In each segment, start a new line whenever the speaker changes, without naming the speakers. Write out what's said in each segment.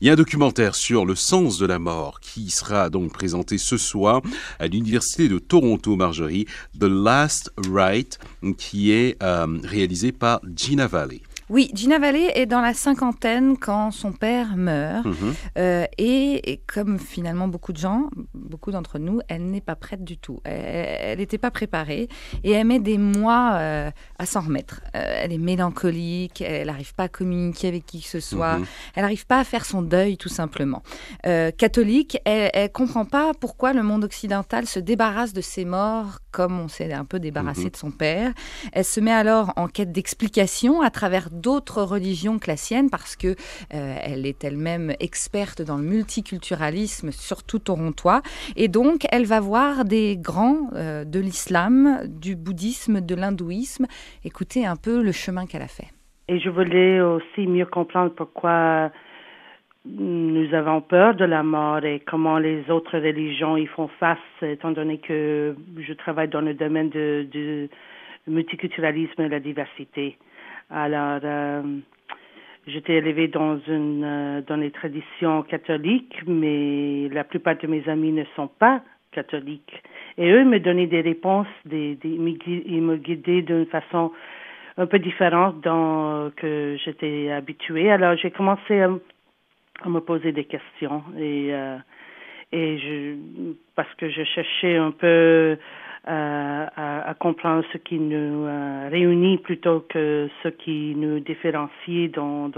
Il y a un documentaire sur le sens de la mort qui sera donc présenté ce soir à l'Université de Toronto, Marjorie, The Last Rite, qui est réalisé par Gina Valley.
Oui, Gina Valley est dans la cinquantaine quand son père meurt. Et comme finalement beaucoup d'entre nous, elle n'est pas prête du tout. Elle n'était pas préparée et elle met des mois à s'en remettre. Elle est mélancolique, elle n'arrive pas à communiquer avec qui que ce soit, elle n'arrive pas à faire son deuil tout simplement. Catholique, elle ne comprend pas pourquoi le monde occidental se débarrasse de ses morts comme on s'est un peu débarrassé de son père. Elle se met alors en quête d'explications à travers d'autres religions que la sienne parce que elle est elle-même experte dans le multiculturalisme, surtout torontois. Et donc, elle va voir des grands de l'islam, du bouddhisme, de l'hindouisme. Écoutez un peu le chemin qu'elle a fait.
Et je voulais aussi mieux comprendre pourquoi nous avons peur de la mort et comment les autres religions y font face, étant donné que je travaille dans le domaine du multiculturalisme et la diversité. Alors, j'étais élevée dans les traditions catholiques, mais la plupart de mes amis ne sont pas catholiques. Et eux me donnaient des réponses, ils me guidaient d'une façon un peu différente que j'étais habituée. Alors, j'ai commencé à me poser des questions parce que je cherchais un peu à comprendre ce qui nous réunit plutôt que ce qui nous différencie dans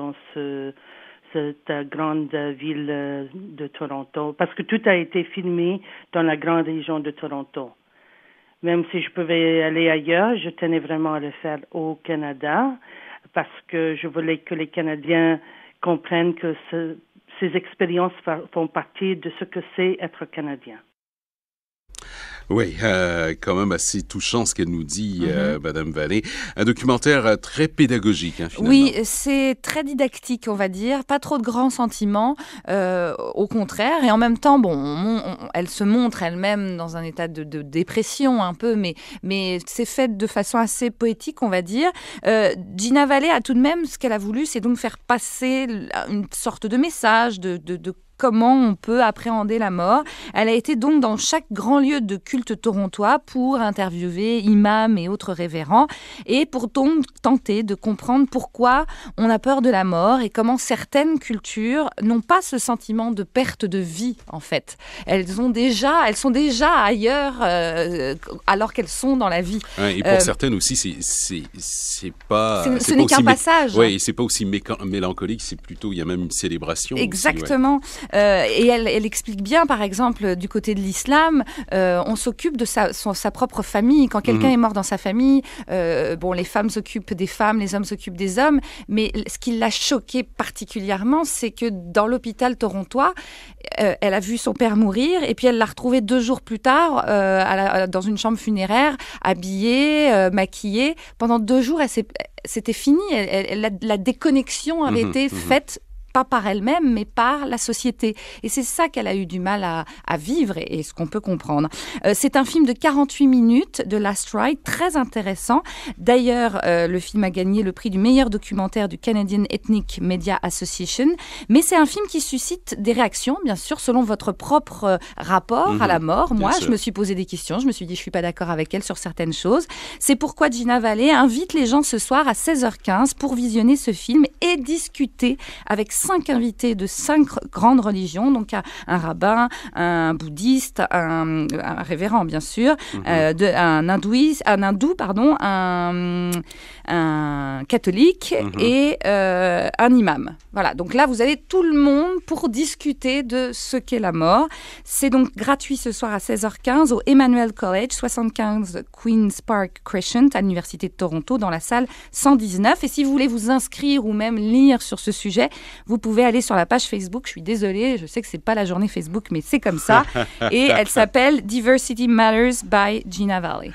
cette grande ville de Toronto. Parce que tout a été filmé dans la grande région de Toronto. Même si je pouvais aller ailleurs, je tenais vraiment à le faire au Canada parce que je voulais que les Canadiens comprennent que ces expériences font partie de ce que c'est être Canadien.
Oui, quand même assez touchant ce qu'elle nous dit, Madame Valley. Un documentaire très pédagogique, finalement.
Oui, c'est très didactique, on va dire. Pas trop de grands sentiments, au contraire. Et en même temps, elle se montre elle-même dans un état de dépression un peu, mais c'est fait de façon assez poétique, on va dire. Gina Valley a tout de même, ce qu'elle a voulu, c'est donc faire passer une sorte de message de comment on peut appréhender la mort. Elle a été donc dans chaque grand lieu de culte torontois pour interviewer imams et autres révérends et pour donc tenter de comprendre pourquoi on a peur de la mort et comment certaines cultures n'ont pas ce sentiment de perte de vie en fait. Elles sont déjà ailleurs alors qu'elles sont dans la vie.
Et pour certaines aussi, c'est pas.
Ce n'est qu'un passage.
Oui, c'est pas aussi mélancolique, c'est plutôt il y a même une célébration.
Exactement.
Aussi,
et elle explique bien, par exemple, du côté de l'islam, on s'occupe de sa propre famille. Quand quelqu'un est mort dans sa famille, les femmes s'occupent des femmes, les hommes s'occupent des hommes. Mais ce qui l'a choquée particulièrement, c'est que dans l'hôpital torontois, elle a vu son père mourir et puis elle l'a retrouvé 2 jours plus tard dans une chambre funéraire, habillée, maquillée. Pendant 2 jours, c'était fini. La déconnexion avait été faite pas par elle-même, mais par la société. Et c'est ça qu'elle a eu du mal à vivre et ce qu'on peut comprendre. C'est un film de 48 minutes de Last Rite, très intéressant. D'ailleurs, le film a gagné le prix du meilleur documentaire du Canadian Ethnic Media Association. Mais c'est un film qui suscite des réactions, bien sûr, selon votre propre rapport à la mort. Moi, je me suis posé des questions. Je me suis dit, je suis pas d'accord avec elle sur certaines choses. C'est pourquoi Gina Valley invite les gens ce soir à 16h15 pour visionner ce film et discuter avec 5 invités de 5 grandes religions, donc un rabbin, un bouddhiste, un révérend bien sûr, un hindou, un catholique et un imam. Voilà, donc là vous avez tout le monde pour discuter de ce qu'est la mort. C'est donc gratuit ce soir à 16h15 au Emmanuel College, 75 Queen's Park Crescent à l'Université de Toronto dans la salle 119. Et si vous voulez vous inscrire ou même lire sur ce sujet, vous pouvez aller sur la page Facebook. Je suis désolée, je sais que c'est pas la journée Facebook, mais c'est comme ça. Et elle s'appelle Diversity Matters by Gina Valley.